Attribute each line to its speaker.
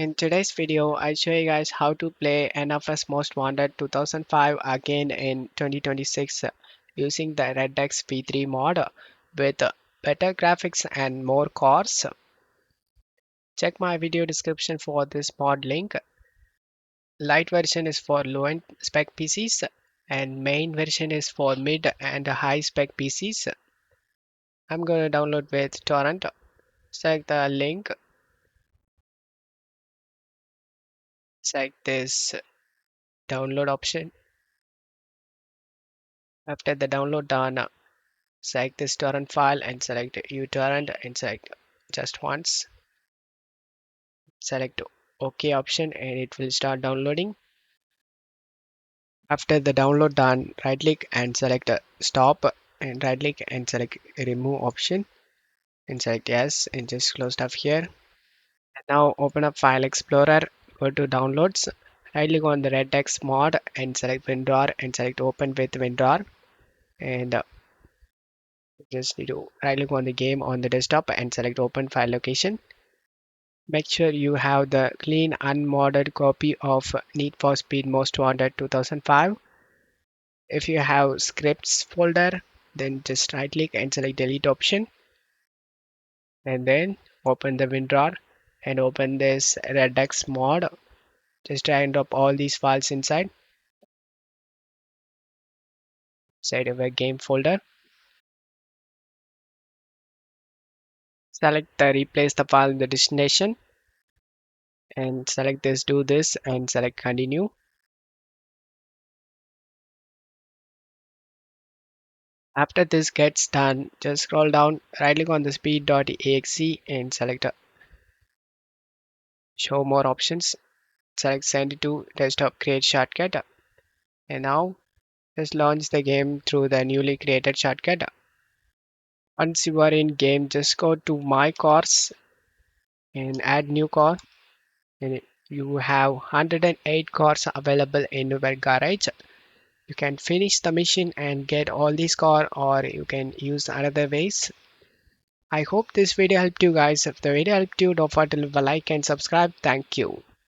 Speaker 1: In today's video, I show you guys how to play NFS Most Wanted 2005 again in 2026 using the Redux V3 mod with better graphics and more cores. Check my video description for this mod link. Light version is for low-end spec PCs and main version is for mid and high spec PCs. I'm going to download with torrent. Select the link, select this download option. After the download done, select this torrent file and select uTorrent and select just once. Select OK option and it will start downloading. After the download done, right click and select stop and right click and select remove option and select yes and just close stuff here. And now open up File Explorer, go to downloads, right click on the Redux mod and select WinRAR and select open with WinRAR and just need to right click on the game on the desktop and select open file location. Make sure you have the clean unmodded copy of Need for Speed Most Wanted 2005. If you have scripts folder, then just right click and select delete option and then open the WinRAR and open this Redux mod. Just drag and drop all these files inside of a game folder. Select the replace the file in the destination and select this do this and select continue. After this gets done, just scroll down, right click on the speed.exe and select show more options. Select send to desktop create shortcut. And now just launch the game through the newly created shortcut. Once you are in game, just go to my cores and add new core. And you have 108 cores available in your garage. You can finish the mission and get all these core or you can use another ways. I hope this video helped you guys. If the video helped you, don't forget to leave a like and subscribe. Thank you.